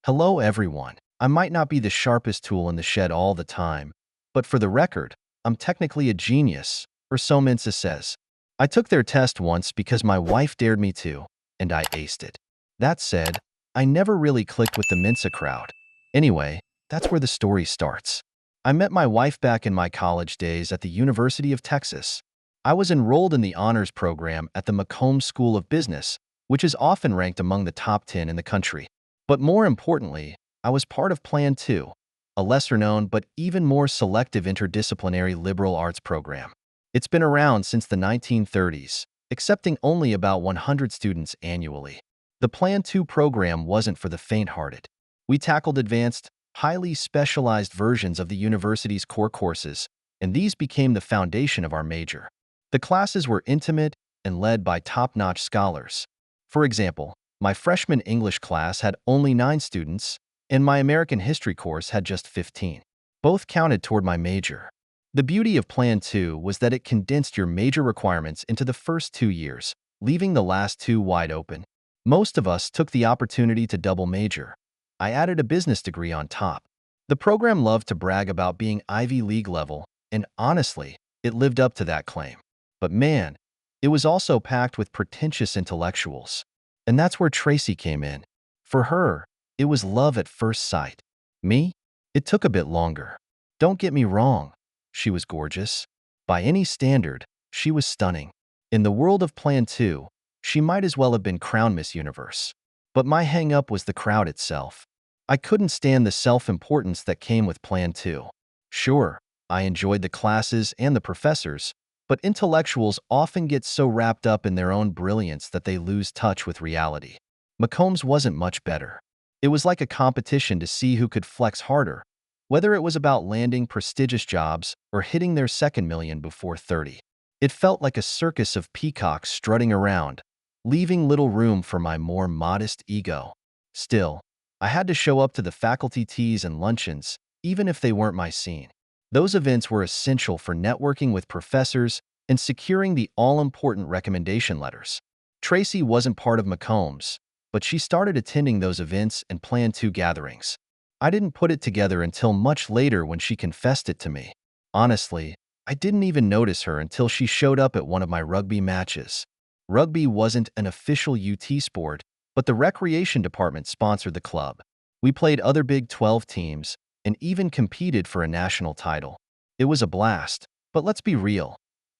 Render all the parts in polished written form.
Hello, everyone. I might not be the sharpest tool in the shed all the time, but for the record, I'm technically a genius, or so Mensa says. I took their test once because my wife dared me to, and I aced it. That said, I never really clicked with the Mensa crowd. Anyway, that's where the story starts. I met my wife back in my college days at the University of Texas. I was enrolled in the honors program at the Macomb School of Business, which is often ranked among the top 10 in the country. But more importantly, I was part of Plan 2, a lesser-known but even more selective interdisciplinary liberal arts program. It's been around since the 1930s, accepting only about 100 students annually. The Plan 2 program wasn't for the faint-hearted. We tackled advanced, highly specialized versions of the university's core courses, and these became the foundation of our major. The classes were intimate and led by top-notch scholars. For example, my freshman English class had only 9 students, and my American history course had just 15. Both counted toward my major. The beauty of Plan 2 was that it condensed your major requirements into the first 2 years, leaving the last 2 wide open. Most of us took the opportunity to double major. I added a business degree on top. The program loved to brag about being Ivy League level, and honestly, it lived up to that claim. But man, it was also packed with pretentious intellectuals. And that's where Tracy came in. For her, it was love at first sight. Me? It took a bit longer. Don't get me wrong, she was gorgeous. By any standard, she was stunning. In the world of Plan 2, she might as well have been crowned Miss Universe. But my hang-up was the crowd itself. I couldn't stand the self-importance that came with Plan 2. Sure, I enjoyed the classes and the professors, but intellectuals often get so wrapped up in their own brilliance that they lose touch with reality. Macomb's wasn't much better. It was like a competition to see who could flex harder, whether it was about landing prestigious jobs or hitting their second million before 30. It felt like a circus of peacocks strutting around, leaving little room for my more modest ego. Still, I had to show up to the faculty teas and luncheons, even if they weren't my scene. Those events were essential for networking with professors and securing the all-important recommendation letters. Tracy wasn't part of Macomb's, but she started attending those events and Plan 2 gatherings. I didn't put it together until much later when she confessed it to me. Honestly, I didn't even notice her until she showed up at one of my rugby matches. Rugby wasn't an official UT sport, but the recreation department sponsored the club. We played other Big 12 teams and even competed for a national title. It was a blast, but let's be real.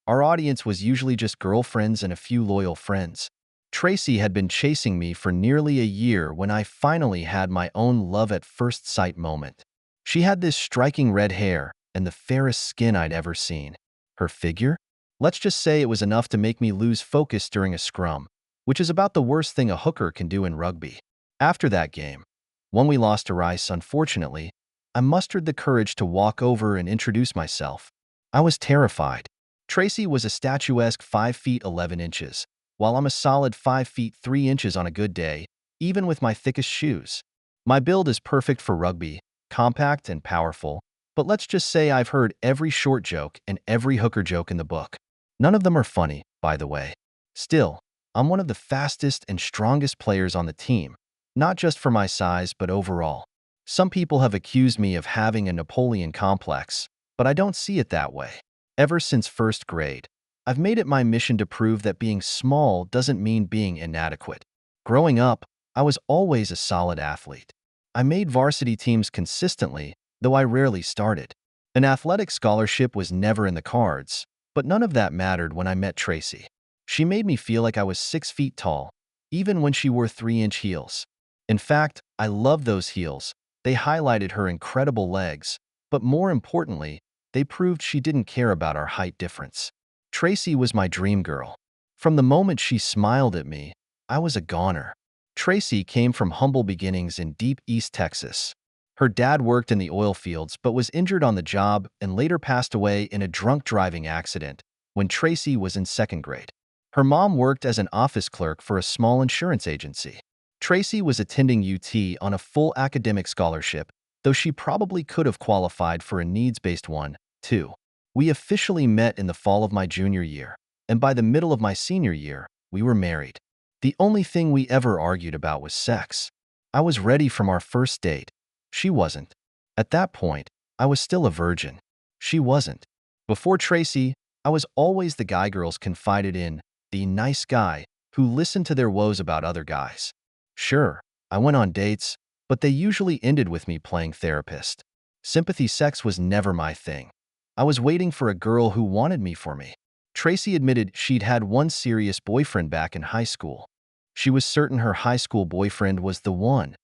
Our audience was usually just girlfriends and a few loyal friends. Tracy had been chasing me for nearly a year when I finally had my own love at first sight moment. She had this striking red hair and the fairest skin I'd ever seen. Her figure? Let's just say it was enough to make me lose focus during a scrum, which is about the worst thing a hooker can do in rugby. After that game, when we lost to Rice, unfortunately, I mustered the courage to walk over and introduce myself. I was terrified. Tracy was a statuesque 5 feet 11 inches, while I'm a solid 5 feet 3 inches on a good day, even with my thickest shoes. My build is perfect for rugby, compact and powerful, but let's just say I've heard every short joke and every hooker joke in the book. None of them are funny, by the way. Still, I'm one of the fastest and strongest players on the team, not just for my size but overall. Some people have accused me of having a Napoleon complex, but I don't see it that way. Ever since first grade, I've made it my mission to prove that being small doesn't mean being inadequate. Growing up, I was always a solid athlete. I made varsity teams consistently, though I rarely started. An athletic scholarship was never in the cards, but none of that mattered when I met Tracy. She made me feel like I was 6 feet tall, even when she wore 3-inch heels. In fact, I loved those heels. They highlighted her incredible legs, but more importantly, they proved she didn't care about our height difference. Tracy was my dream girl. From the moment she smiled at me, I was a goner. Tracy came from humble beginnings in deep East Texas. Her dad worked in the oil fields but was injured on the job and later passed away in a drunk driving accident when Tracy was in second grade. Her mom worked as an office clerk for a small insurance agency. Tracy was attending UT on a full academic scholarship, though she probably could have qualified for a needs-based one, too. We officially met in the fall of my junior year, and by the middle of my senior year, we were married. The only thing we ever argued about was sex. I was ready from our first date. She wasn't. At that point, I was still a virgin. She wasn't. Before Tracy, I was always the guy girls confided in, the nice guy who listened to their woes about other guys. Sure, I went on dates, but they usually ended with me playing therapist. Sympathy sex was never my thing. I was waiting for a girl who wanted me for me. Tracy admitted she'd had one serious boyfriend back in high school. She was certain her high school boyfriend was the one,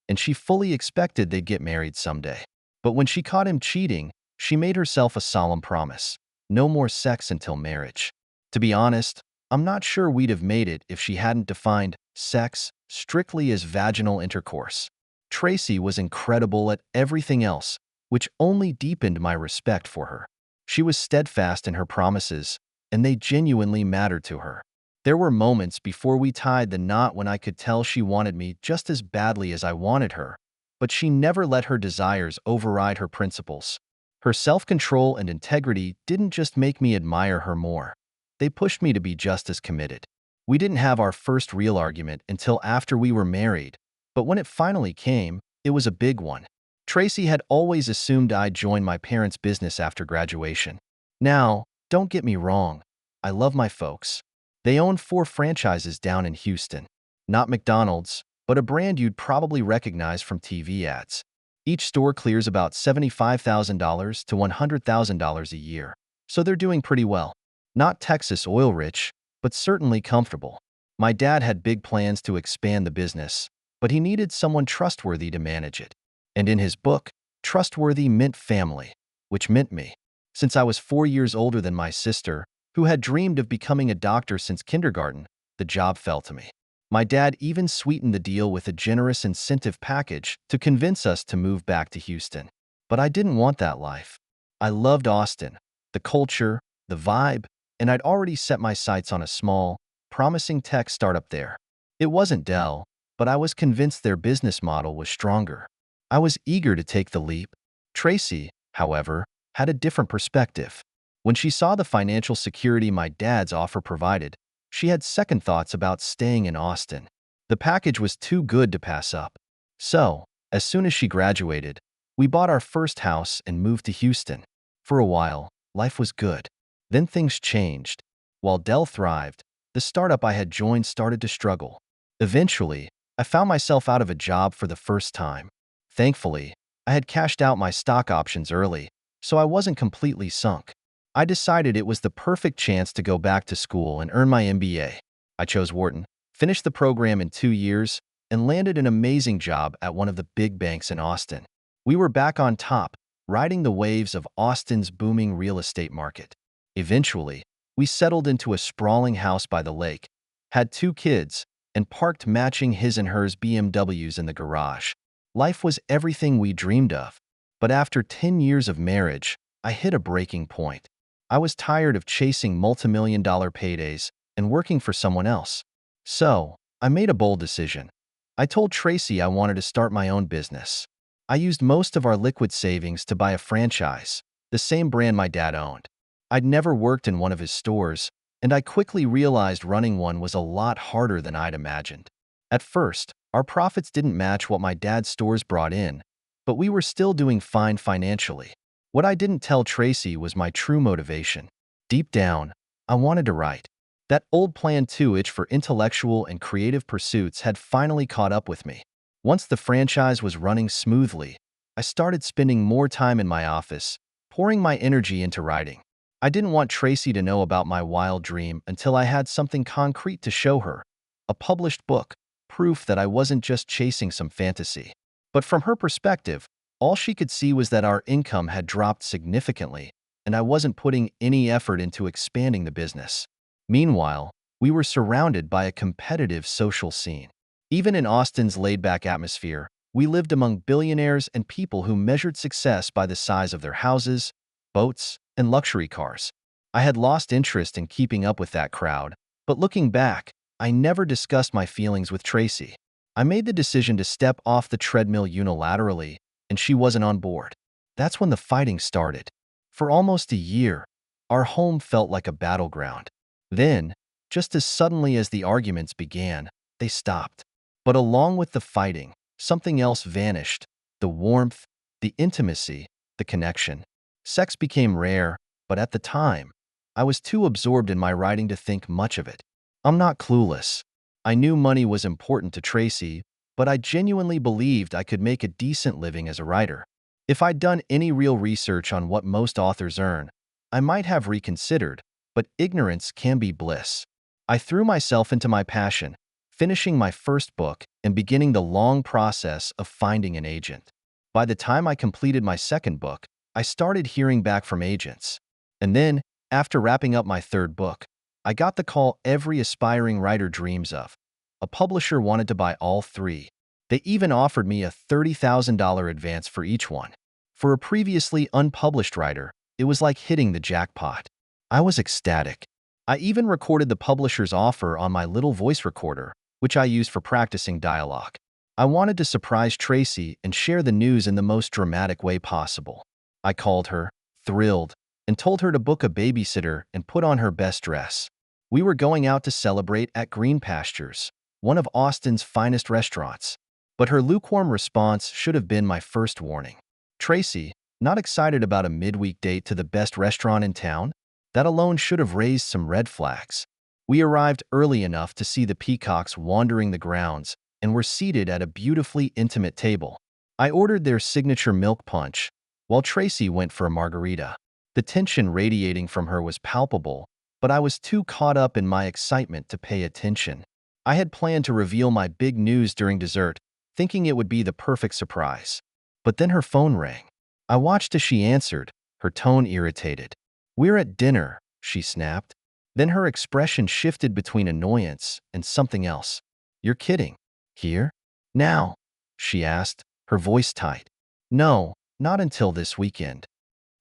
and she fully expected they'd get married someday. But when she caught him cheating, she made herself a solemn promise: no more sex until marriage. To be honest, I'm not sure we'd have made it if she hadn't defined sex strictly as vaginal intercourse. Tracy was incredible at everything else, which only deepened my respect for her. She was steadfast in her promises, and they genuinely mattered to her. There were moments before we tied the knot when I could tell she wanted me just as badly as I wanted her, but she never let her desires override her principles. Her self-control and integrity didn't just make me admire her more. They pushed me to be just as committed. We didn't have our first real argument until after we were married, but when it finally came, it was a big one. Tracy had always assumed I'd join my parents' business after graduation. Now, don't get me wrong, I love my folks. They own 4 franchises down in Houston. Not McDonald's, but a brand you'd probably recognize from TV ads. Each store clears about $75,000 to $100,000 a year, so they're doing pretty well. Not Texas oil rich, but certainly comfortable. My dad had big plans to expand the business, but he needed someone trustworthy to manage it. And in his book, trustworthy meant family, which meant me. Since I was 4 years older than my sister, who had dreamed of becoming a doctor since kindergarten, the job fell to me. My dad even sweetened the deal with a generous incentive package to convince us to move back to Houston. But I didn't want that life. I loved Austin, the culture, the vibe, and I'd already set my sights on a small, promising tech startup there. It wasn't Dell, but I was convinced their business model was stronger. I was eager to take the leap. Tracy, however, had a different perspective. When she saw the financial security my dad's offer provided, she had second thoughts about staying in Austin. The package was too good to pass up. So, as soon as she graduated, we bought our first house and moved to Houston. For a while, life was good. Then things changed. While Dell thrived, the startup I had joined started to struggle. Eventually, I found myself out of a job for the first time. Thankfully, I had cashed out my stock options early, so I wasn't completely sunk. I decided it was the perfect chance to go back to school and earn my MBA. I chose Wharton, finished the program in 2 years, and landed an amazing job at one of the big banks in Austin. We were back on top, riding the waves of Austin's booming real estate market. Eventually, we settled into a sprawling house by the lake, had 2 kids, and parked matching his and hers BMWs in the garage. Life was everything we dreamed of. But after 10 years of marriage, I hit a breaking point. I was tired of chasing multimillion-dollar paydays and working for someone else. So, I made a bold decision. I told Tracy I wanted to start my own business. I used most of our liquid savings to buy a franchise, the same brand my dad owned. I'd never worked in one of his stores, and I quickly realized running one was a lot harder than I'd imagined. At first, our profits didn't match what my dad's stores brought in, but we were still doing fine financially. What I didn't tell Tracy was my true motivation. Deep down, I wanted to write. That old plan 2 itch for intellectual and creative pursuits had finally caught up with me. Once the franchise was running smoothly, I started spending more time in my office, pouring my energy into writing. I didn't want Tracy to know about my wild dream until I had something concrete to show her. A published book, proof that I wasn't just chasing some fantasy. But from her perspective, all she could see was that our income had dropped significantly, and I wasn't putting any effort into expanding the business. Meanwhile, we were surrounded by a competitive social scene. Even in Austin's laid-back atmosphere, we lived among billionaires and people who measured success by the size of their houses, boats, and luxury cars. I had lost interest in keeping up with that crowd, but looking back, I never discussed my feelings with Tracy. I made the decision to step off the treadmill unilaterally, and she wasn't on board. That's when the fighting started. For almost a year, our home felt like a battleground. Then, just as suddenly as the arguments began, they stopped. But along with the fighting, something else vanished. The warmth, the intimacy, the connection. Sex became rare, but at the time, I was too absorbed in my writing to think much of it. I'm not clueless. I knew money was important to Tracy, but I genuinely believed I could make a decent living as a writer. If I'd done any real research on what most authors earn, I might have reconsidered, but ignorance can be bliss. I threw myself into my passion, finishing my first book and beginning the long process of finding an agent. By the time I completed my second book, I started hearing back from agents. And then, after wrapping up my third book, I got the call every aspiring writer dreams of. A publisher wanted to buy all three. They even offered me a $30,000 advance for each one. For a previously unpublished writer, it was like hitting the jackpot. I was ecstatic. I even recorded the publisher's offer on my little voice recorder, which I used for practicing dialogue. I wanted to surprise Tracy and share the news in the most dramatic way possible. I called her, thrilled, and told her to book a babysitter and put on her best dress. We were going out to celebrate at Green Pastures, one of Austin's finest restaurants. But her lukewarm response should have been my first warning. Tracy, not excited about a midweek date to the best restaurant in town? That alone should have raised some red flags. We arrived early enough to see the peacocks wandering the grounds and were seated at a beautifully intimate table. I ordered their signature milk punch, while Tracy went for a margarita. The tension radiating from her was palpable, but I was too caught up in my excitement to pay attention. I had planned to reveal my big news during dessert, thinking it would be the perfect surprise. But then her phone rang. I watched as she answered, her tone irritated. "We're at dinner," she snapped. Then her expression shifted between annoyance and something else. "You're kidding. Here? Now?" she asked, her voice tight. "No, not until this weekend."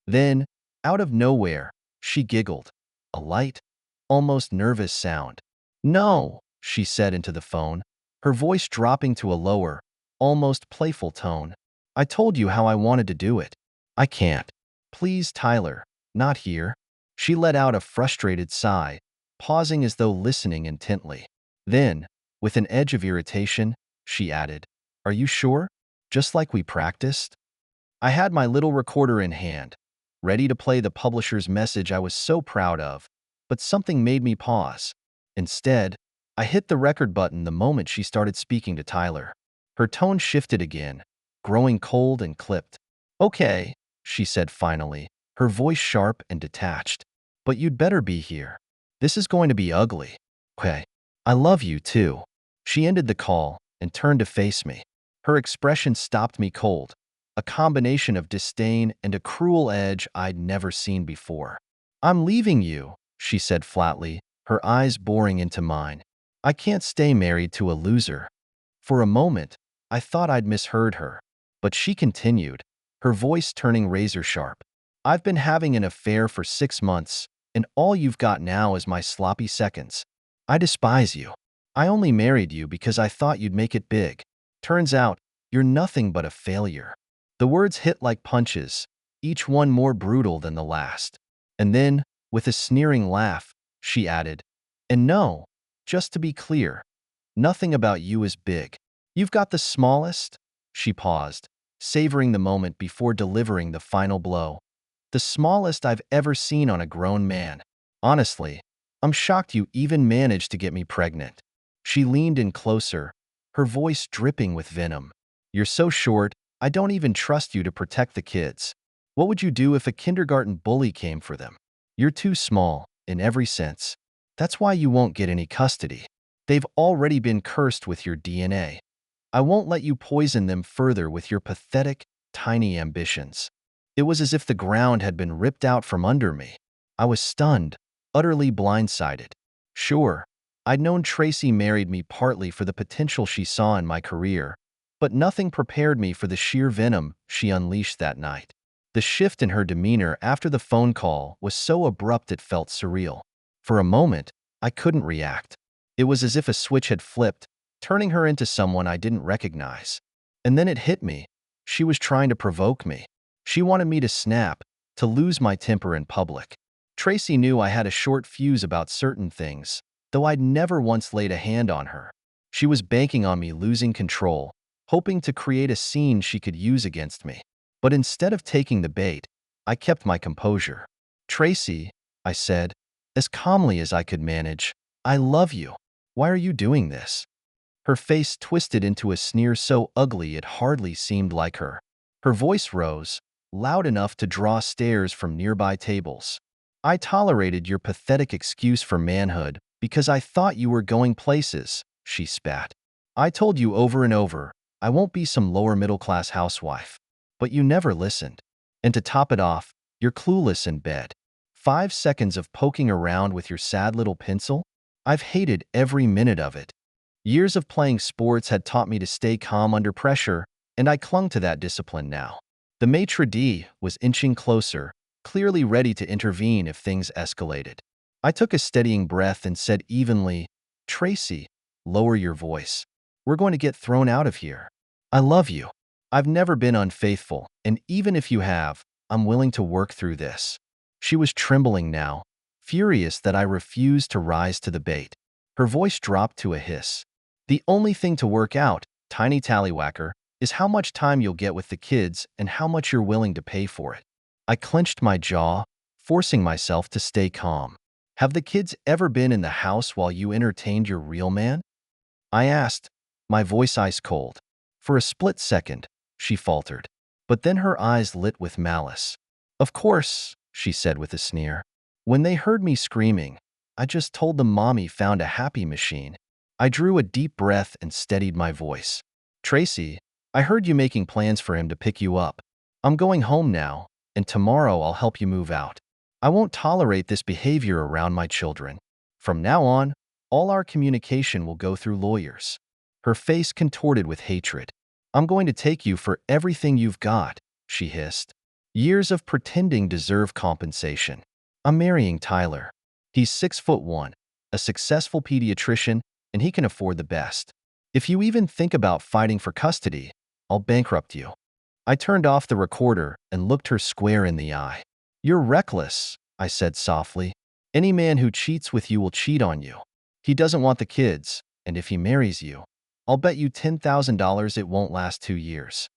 Then, out of nowhere, she giggled. A light, almost nervous sound. "No," she said into the phone, her voice dropping to a lower, almost playful tone. "I told you how I wanted to do it. I can't. Please, Tyler, not here." She let out a frustrated sigh, pausing as though listening intently. Then, with an edge of irritation, she added, "Are you sure? Just like we practiced?" I had my little recorder in hand, ready to play the publisher's message I was so proud of, but something made me pause. Instead, I hit the record button the moment she started speaking to Tyler. Her tone shifted again, growing cold and clipped. "Okay," she said finally, her voice sharp and detached. "But you'd better be here. This is going to be ugly." "Okay. I love you, too." She ended the call and turned to face me. Her expression stopped me cold, a combination of disdain and a cruel edge I'd never seen before. "I'm leaving you," she said flatly, her eyes boring into mine. "I can't stay married to a loser." For a moment, I thought I'd misheard her, but she continued, her voice turning razor-sharp. "I've been having an affair for 6 months, and all you've got now is my sloppy seconds. I despise you. I only married you because I thought you'd make it big. Turns out, you're nothing but a failure." The words hit like punches, each one more brutal than the last. And then, with a sneering laugh, she added, "And no, just to be clear, nothing about you is big. You've got the smallest—" She paused, savoring the moment before delivering the final blow. "The smallest I've ever seen on a grown man. Honestly, I'm shocked you even managed to get me pregnant." She leaned in closer, her voice dripping with venom. "You're so short, I don't even trust you to protect the kids. What would you do if a kindergarten bully came for them? You're too small, in every sense. That's why you won't get any custody. They've already been cursed with your DNA. I won't let you poison them further with your pathetic, tiny ambitions." It was as if the ground had been ripped out from under me. I was stunned, utterly blindsided. Sure, I'd known Tracy married me partly for the potential she saw in my career, but nothing prepared me for the sheer venom she unleashed that night. The shift in her demeanor after the phone call was so abrupt it felt surreal. For a moment, I couldn't react. It was as if a switch had flipped, turning her into someone I didn't recognize. And then it hit me. She was trying to provoke me. She wanted me to snap, to lose my temper in public. Tracy knew I had a short fuse about certain things, though I'd never once laid a hand on her. She was banking on me losing control, hoping to create a scene she could use against me. But instead of taking the bait, I kept my composure. "Tracy," I said, as calmly as I could manage, "I love you. Why are you doing this?" Her face twisted into a sneer so ugly it hardly seemed like her. Her voice rose, loud enough to draw stares from nearby tables. "I tolerated your pathetic excuse for manhood because I thought you were going places," she spat. "I told you over and over, I won't be some lower-middle-class housewife. But you never listened. And to top it off, you're clueless in bed. 5 seconds of poking around with your sad little pencil? I've hated every minute of it. Years of playing sports had taught me to stay calm under pressure, and I clung to that discipline now." The maitre d' was inching closer, clearly ready to intervene if things escalated. I took a steadying breath and said evenly, "Tracy, lower your voice. We're going to get thrown out of here. I love you. I've never been unfaithful, and even if you have, I'm willing to work through this." She was trembling now, furious that I refused to rise to the bait. Her voice dropped to a hiss. "The only thing to work out, tiny tallywhacker, is how much time you'll get with the kids and how much you're willing to pay for it." I clenched my jaw, forcing myself to stay calm. "Have the kids ever been in the house while you entertained your real man?" I asked, my voice ice cold. For a split second, she faltered, but then her eyes lit with malice. "Of course," she said with a sneer. "When they heard me screaming, I just told them Mommy found a happy machine." I drew a deep breath and steadied my voice. "Tracy, I heard you making plans for him to pick you up. I'm going home now, and tomorrow I'll help you move out. I won't tolerate this behavior around my children. From now on, all our communication will go through lawyers." Her face contorted with hatred. "I'm going to take you for everything you've got," she hissed. "Years of pretending deserve compensation. I'm marrying Tyler. He's 6'1", a successful pediatrician, and he can afford the best. If you even think about fighting for custody, I'll bankrupt you." I turned off the recorder and looked her square in the eye. "You're reckless," I said softly. "Any man who cheats with you will cheat on you. He doesn't want the kids, and if he marries you, I'll bet you $10,000 it won't last 2 years."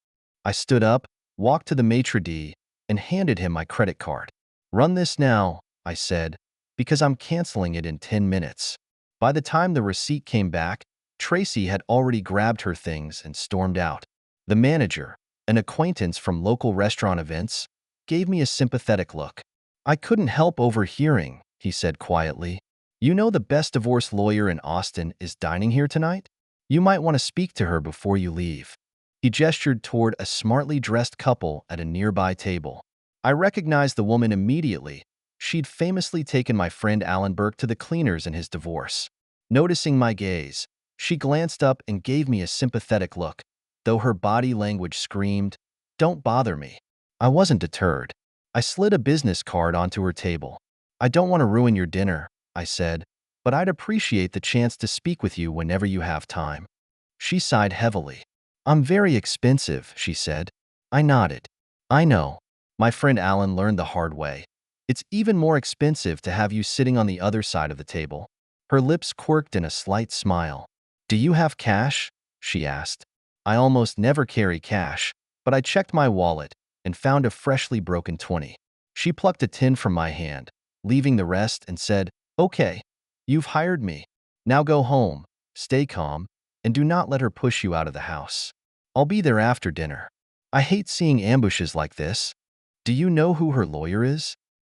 I stood up, walked to the maitre d', and handed him my credit card. "Run this now," I said, "because I'm canceling it in 10 minutes. By the time the receipt came back, Tracy had already grabbed her things and stormed out. The manager, an acquaintance from local restaurant events, gave me a sympathetic look. "I couldn't help overhearing," he said quietly. "You know the best divorce lawyer in Austin is dining here tonight? You might want to speak to her before you leave." He gestured toward a smartly dressed couple at a nearby table. I recognized the woman immediately. She'd famously taken my friend Alan Burke to the cleaners in his divorce. Noticing my gaze, she glanced up and gave me a sympathetic look, though her body language screamed, "Don't bother me." I wasn't deterred. I slid a business card onto her table. "I don't want to ruin your dinner," I said, "but I'd appreciate the chance to speak with you whenever you have time." She sighed heavily. "I'm very expensive," she said. I nodded. "I know. My friend Alan learned the hard way. It's even more expensive to have you sitting on the other side of the table." Her lips quirked in a slight smile. "Do you have cash?" she asked. I almost never carry cash, but I checked my wallet and found a freshly broken 20. She plucked a 10 from my hand, leaving the rest, and said, "Okay, you've hired me. Now go home, stay calm, and do not let her push you out of the house. I'll be there after dinner." I hate seeing ambushes like this. "Do you know who her lawyer is?"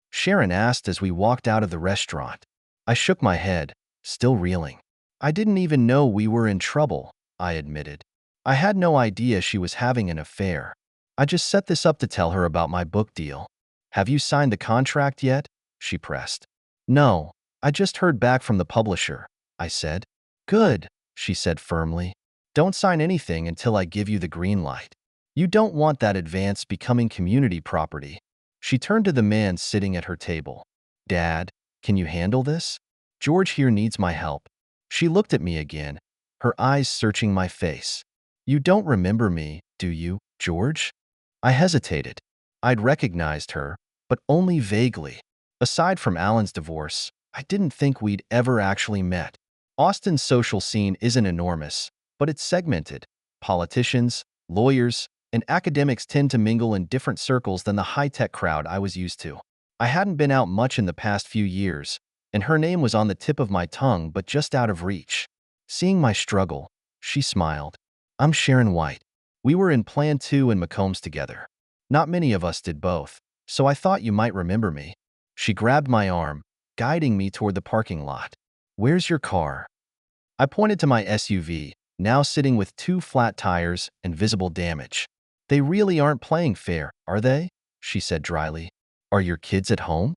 Sharon asked as we walked out of the restaurant. I shook my head, still reeling. "I didn't even know we were in trouble," I admitted. "I had no idea she was having an affair. I just set this up to tell her about my book deal." "Have you signed the contract yet?" she pressed. "No, I just heard back from the publisher," I said. "Good," she said firmly. "Don't sign anything until I give you the green light. You don't want that advance becoming community property." She turned to the man sitting at her table. "Dad, can you handle this? George here needs my help." She looked at me again, her eyes searching my face. "You don't remember me, do you, George?" I hesitated. I'd recognized her, but only vaguely. Aside from Alan's divorce, I didn't think we'd ever actually met. Austin's social scene isn't enormous, but it's segmented. Politicians, lawyers, and academics tend to mingle in different circles than the high-tech crowd I was used to. I hadn't been out much in the past few years, and her name was on the tip of my tongue but just out of reach. Seeing my struggle, she smiled. I'm Sharon White. We were in Plan 2 in Macombs together. Not many of us did both, so I thought you might remember me. She grabbed my arm, guiding me toward the parking lot. Where's your car? I pointed to my SUV, now sitting with 2 flat tires and visible damage. They really aren't playing fair, are they? She said dryly. Are your kids at home?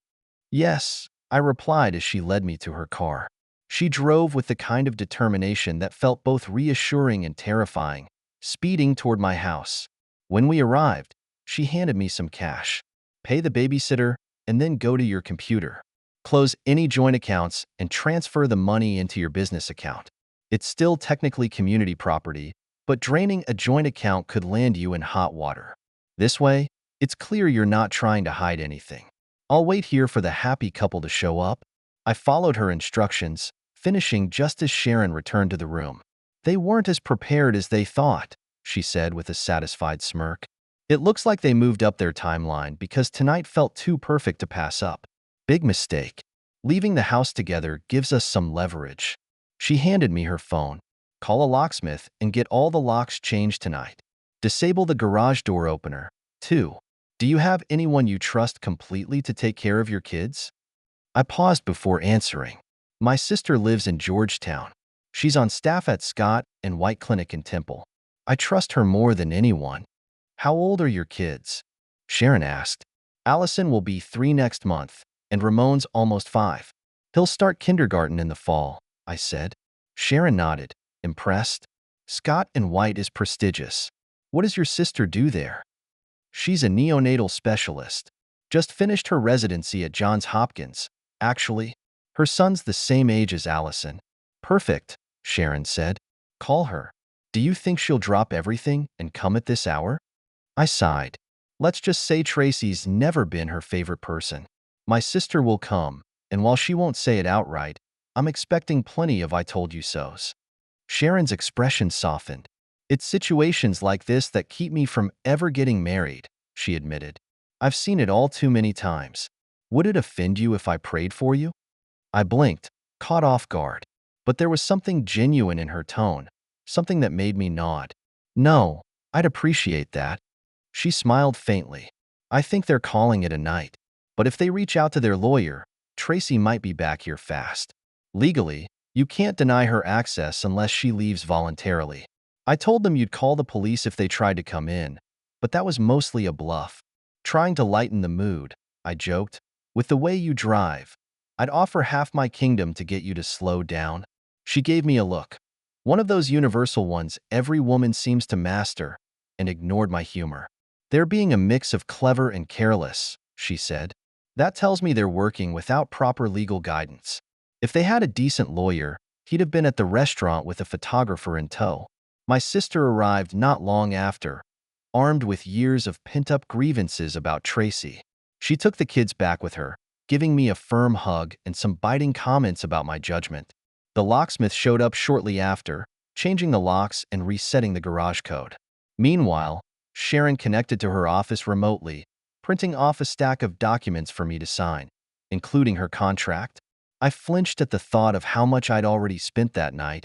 Yes, I replied as she led me to her car. She drove with the kind of determination that felt both reassuring and terrifying, speeding toward my house. When we arrived, she handed me some cash. Pay the babysitter, and then go to your computer. Close any joint accounts and transfer the money into your business account. It's still technically community property, but draining a joint account could land you in hot water. This way, it's clear you're not trying to hide anything. I'll wait here for the happy couple to show up. I followed her instructions, finishing just as Sharon returned to the room. They weren't as prepared as they thought, she said with a satisfied smirk. It looks like they moved up their timeline because tonight felt too perfect to pass up. Big mistake. Leaving the house together gives us some leverage. She handed me her phone. Call a locksmith and get all the locks changed tonight. Disable the garage door opener, too. Do you have anyone you trust completely to take care of your kids? I paused before answering. My sister lives in Georgetown. She's on staff at Scott and White Clinic in Temple. I trust her more than anyone. How old are your kids? Sharon asked. Allison will be 3 next month, and Ramon's almost 5. He'll start kindergarten in the fall, I said. Sharon nodded, impressed. Scott and White is prestigious. What does your sister do there? She's a neonatal specialist. Just finished her residency at Johns Hopkins. Actually, her son's the same age as Allison. Perfect, Sharon said. Call her. Do you think she'll drop everything and come at this hour? I sighed. Let's just say Tracy's never been her favorite person. My sister will come, and while she won't say it outright, I'm expecting plenty of I told you so's. Sharon's expression softened. It's situations like this that keep me from ever getting married, she admitted. I've seen it all too many times. Would it offend you if I prayed for you? I blinked, caught off guard. But there was something genuine in her tone, something that made me nod. No, I'd appreciate that. She smiled faintly. I think they're calling it a night. But if they reach out to their lawyer, Tracy might be back here fast. Legally, you can't deny her access unless she leaves voluntarily. I told them you'd call the police if they tried to come in, but that was mostly a bluff. Trying to lighten the mood, I joked. With the way you drive, I'd offer half my kingdom to get you to slow down. She gave me a look. One of those universal ones every woman seems to master, and ignored my humor. They're being a mix of clever and careless, she said. That tells me they're working without proper legal guidance. If they had a decent lawyer, he'd have been at the restaurant with a photographer in tow. My sister arrived not long after, armed with years of pent-up grievances about Tracy. She took the kids back with her, giving me a firm hug and some biting comments about my judgment. The locksmith showed up shortly after, changing the locks and resetting the garage code. Meanwhile, Sharon connected to her office remotely, printing off a stack of documents for me to sign, including her contract. I flinched at the thought of how much I'd already spent that night,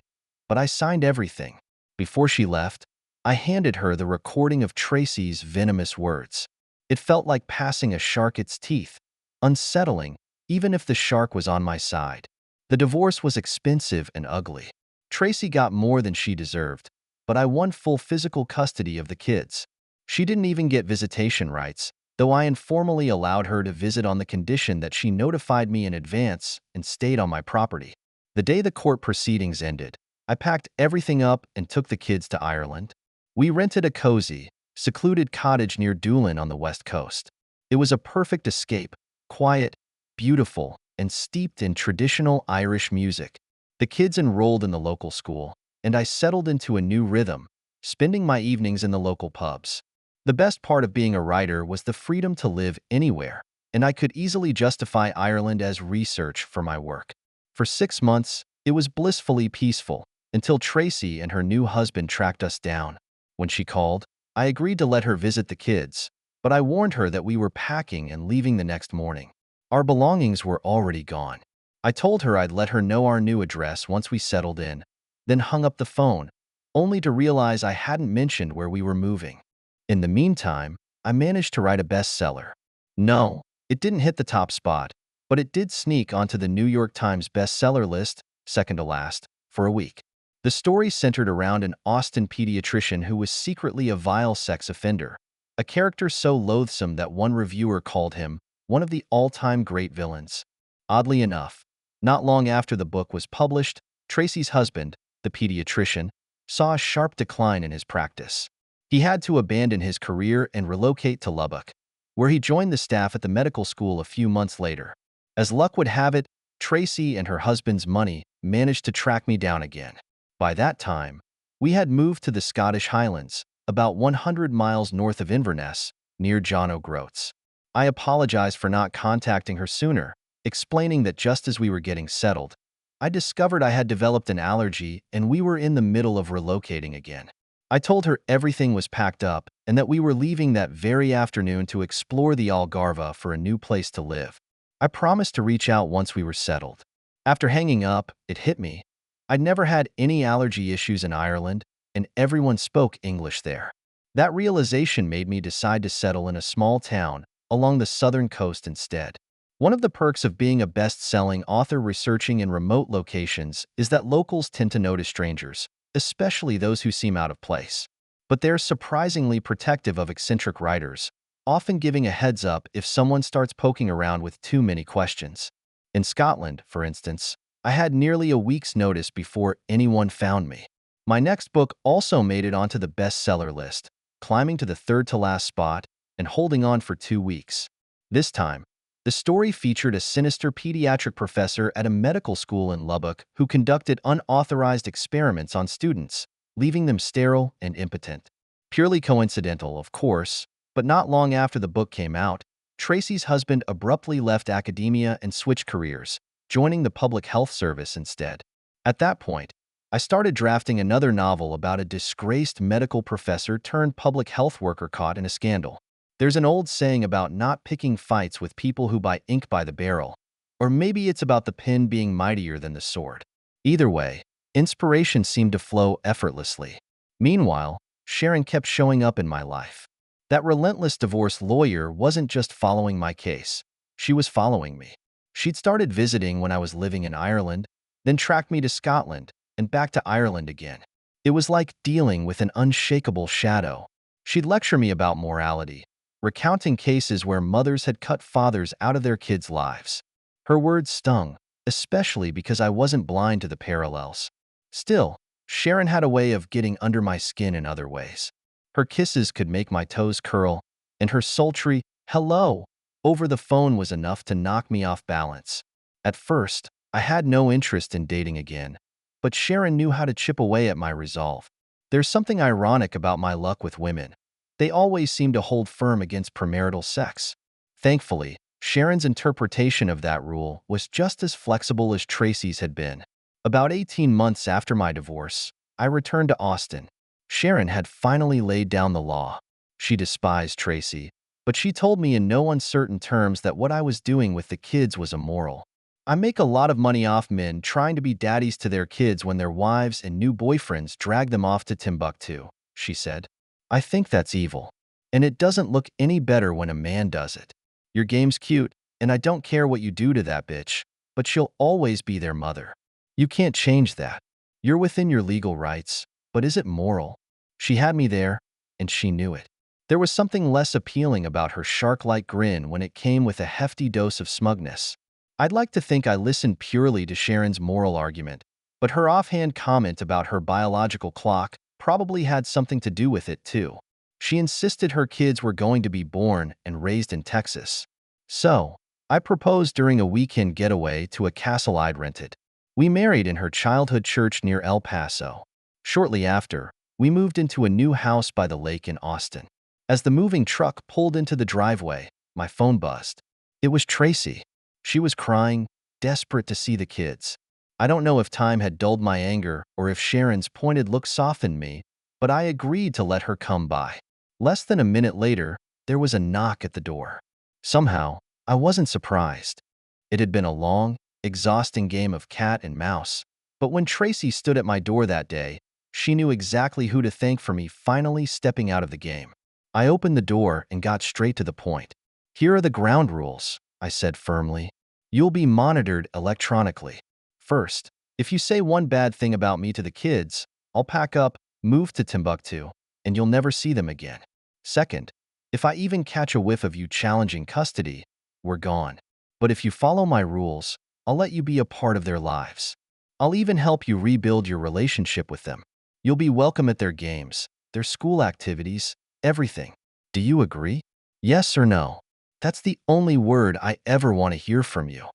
but I signed everything. Before she left, I handed her the recording of Tracy's venomous words. It felt like passing a shark its teeth, unsettling, even if the shark was on my side. The divorce was expensive and ugly. Tracy got more than she deserved, but I won full physical custody of the kids. She didn't even get visitation rights, though I informally allowed her to visit on the condition that she notified me in advance and stayed on my property. The day the court proceedings ended, I packed everything up and took the kids to Ireland. We rented a cozy, secluded cottage near Doolin on the west coast. It was a perfect escape, quiet, beautiful, and steeped in traditional Irish music. The kids enrolled in the local school, and I settled into a new rhythm, spending my evenings in the local pubs. The best part of being a writer was the freedom to live anywhere, and I could easily justify Ireland as research for my work. For 6 months, it was blissfully peaceful, until Tracy and her new husband tracked us down. When she called, I agreed to let her visit the kids, but I warned her that we were packing and leaving the next morning. Our belongings were already gone. I told her I'd let her know our new address once we settled in, then hung up the phone, only to realize I hadn't mentioned where we were moving. In the meantime, I managed to write a bestseller. No, it didn't hit the top spot, but it did sneak onto the New York Times bestseller list, second to last, for a week. The story centered around an Austin pediatrician who was secretly a vile sex offender, a character so loathsome that one reviewer called him one of the all-time great villains. Oddly enough, not long after the book was published, Tracy's husband, the pediatrician, saw a sharp decline in his practice. He had to abandon his career and relocate to Lubbock, where he joined the staff at the medical school a few months later. As luck would have it, Tracy and her husband's money managed to track me down again. By that time, we had moved to the Scottish Highlands, about 100 miles north of Inverness, near John O'Groats. I apologized for not contacting her sooner, explaining that just as we were getting settled, I discovered I had developed an allergy and we were in the middle of relocating again. I told her everything was packed up and that we were leaving that very afternoon to explore the Algarve for a new place to live. I promised to reach out once we were settled. After hanging up, it hit me. I'd never had any allergy issues in Ireland, and everyone spoke English there. That realization made me decide to settle in a small town along the southern coast instead. One of the perks of being a best-selling author researching in remote locations is that locals tend to notice strangers, especially those who seem out of place. But they're surprisingly protective of eccentric writers, often giving a heads up if someone starts poking around with too many questions. In Scotland, for instance, I had nearly a week's notice before anyone found me. My next book also made it onto the bestseller list, climbing to the third-to-last spot and holding on for 2 weeks. This time, the story featured a sinister pediatric professor at a medical school in Lubbock who conducted unauthorized experiments on students, leaving them sterile and impotent. Purely coincidental, of course, but not long after the book came out, Tracy's husband abruptly left academia and switched careers, joining the public health service instead. At that point, I started drafting another novel about a disgraced medical professor turned public health worker caught in a scandal. There's an old saying about not picking fights with people who buy ink by the barrel, or maybe it's about the pen being mightier than the sword. Either way, inspiration seemed to flow effortlessly. Meanwhile, Sharon kept showing up in my life. That relentless divorce lawyer wasn't just following my case, she was following me. She'd started visiting when I was living in Ireland, then tracked me to Scotland, and back to Ireland again. It was like dealing with an unshakable shadow. She'd lecture me about morality, recounting cases where mothers had cut fathers out of their kids' lives. Her words stung, especially because I wasn't blind to the parallels. Still, Sharon had a way of getting under my skin in other ways. Her kisses could make my toes curl, and her sultry "hello" over the phone was enough to knock me off balance. At first, I had no interest in dating again, but Sharon knew how to chip away at my resolve. There's something ironic about my luck with women. They always seem to hold firm against premarital sex. Thankfully, Sharon's interpretation of that rule was just as flexible as Tracy's had been. About 18 months after my divorce, I returned to Austin. Sharon had finally laid down the law. She despised Tracy, but she told me in no uncertain terms that what I was doing with the kids was immoral. I make a lot of money off men trying to be daddies to their kids when their wives and new boyfriends drag them off to Timbuktu, she said. I think that's evil, and it doesn't look any better when a man does it. Your game's cute, and I don't care what you do to that bitch, but she'll always be their mother. You can't change that. You're within your legal rights, but is it moral? She had me there, and she knew it. There was something less appealing about her shark-like grin when it came with a hefty dose of smugness. I'd like to think I listened purely to Sharon's moral argument, but her offhand comment about her biological clock probably had something to do with it too. She insisted her kids were going to be born and raised in Texas. So, I proposed during a weekend getaway to a castle I'd rented. We married in her childhood church near El Paso. Shortly after, we moved into a new house by the lake in Austin. As the moving truck pulled into the driveway, my phone buzzed. It was Tracy. She was crying, desperate to see the kids. I don't know if time had dulled my anger or if Sharon's pointed look softened me, but I agreed to let her come by. Less than a minute later, there was a knock at the door. Somehow, I wasn't surprised. It had been a long, exhausting game of cat and mouse, but when Tracy stood at my door that day, she knew exactly who to thank for me finally stepping out of the game. I opened the door and got straight to the point. "Here are the ground rules," I said firmly. "You'll be monitored electronically. First, if you say one bad thing about me to the kids, I'll pack up, move to Timbuktu, and you'll never see them again. Second, if I even catch a whiff of you challenging custody, we're gone. But if you follow my rules, I'll let you be a part of their lives. I'll even help you rebuild your relationship with them. You'll be welcome at their games, their school activities, everything. Do you agree? Yes or no? That's the only word I ever want to hear from you."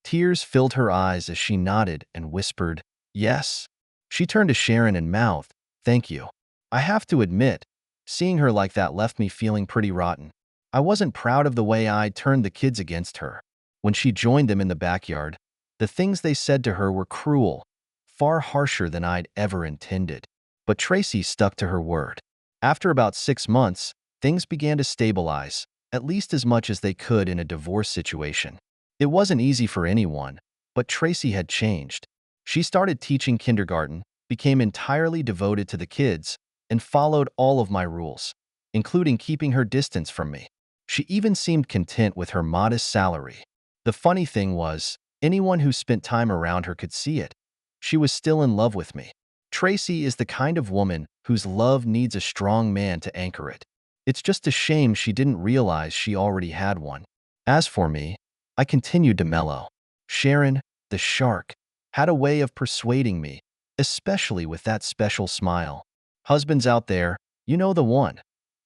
Tears filled her eyes as she nodded and whispered, "Yes." She turned to Sharon and mouthed, "Thank you." I have to admit, seeing her like that left me feeling pretty rotten. I wasn't proud of the way I turned the kids against her. When she joined them in the backyard, the things they said to her were cruel, far harsher than I'd ever intended. But Tracy stuck to her word. After about 6 months, things began to stabilize, at least as much as they could in a divorce situation. It wasn't easy for anyone, but Tracy had changed. She started teaching kindergarten, became entirely devoted to the kids, and followed all of my rules, including keeping her distance from me. She even seemed content with her modest salary. The funny thing was, anyone who spent time around her could see it. She was still in love with me. Tracy is the kind of woman whose love needs a strong man to anchor it. It's just a shame she didn't realize she already had one. As for me, I continued to mellow. Sharon, the shark, had a way of persuading me, especially with that special smile. Husbands out there, you know the one.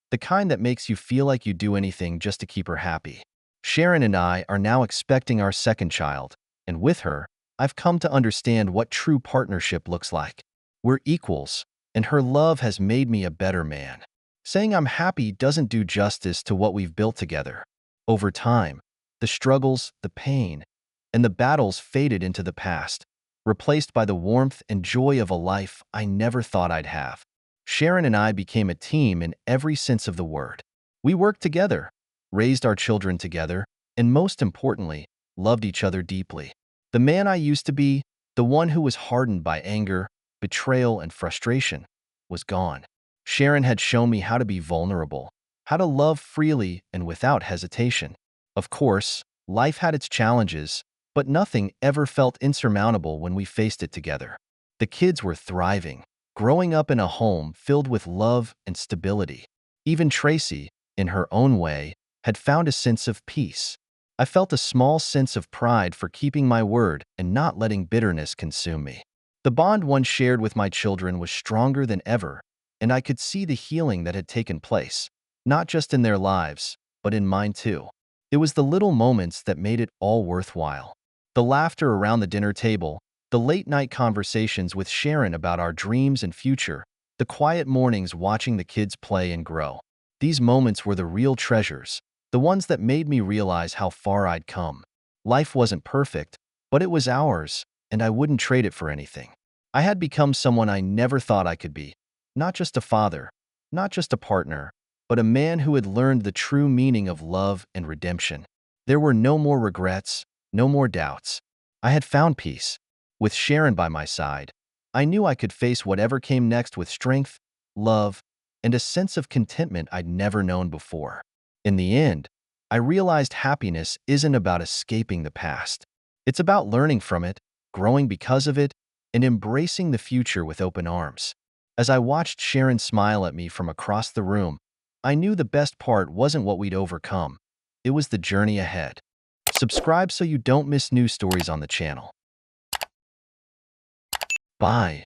The kind that makes you feel like you'd do anything just to keep her happy. Sharon and I are now expecting our second child, and with her, I've come to understand what true partnership looks like. We're equals, and her love has made me a better man. Saying I'm happy doesn't do justice to what we've built together. Over time, the struggles, the pain, and the battles faded into the past, replaced by the warmth and joy of a life I never thought I'd have. Sharon and I became a team in every sense of the word. We worked together, raised our children together, and most importantly, loved each other deeply. The man I used to be, the one who was hardened by anger, betrayal, and frustration, was gone. Sharon had shown me how to be vulnerable, how to love freely and without hesitation. Of course, life had its challenges, but nothing ever felt insurmountable when we faced it together. The kids were thriving, growing up in a home filled with love and stability. Even Tracy, in her own way, had found a sense of peace. I felt a small sense of pride for keeping my word and not letting bitterness consume me. The bond once shared with my children was stronger than ever, and I could see the healing that had taken place, not just in their lives, but in mine too. It was the little moments that made it all worthwhile. The laughter around the dinner table, the late-night conversations with Sharon about our dreams and future, the quiet mornings watching the kids play and grow. These moments were the real treasures, the ones that made me realize how far I'd come. Life wasn't perfect, but it was ours, and I wouldn't trade it for anything. I had become someone I never thought I could be. Not just a father, not just a partner, but a man who had learned the true meaning of love and redemption. There were no more regrets, no more doubts. I had found peace. With Sharon by my side, I knew I could face whatever came next with strength, love, and a sense of contentment I'd never known before. In the end, I realized happiness isn't about escaping the past. It's about learning from it, growing because of it, and embracing the future with open arms. As I watched Sharon smile at me from across the room, I knew the best part wasn't what we'd overcome. It was the journey ahead. Subscribe so you don't miss new stories on the channel. Bye.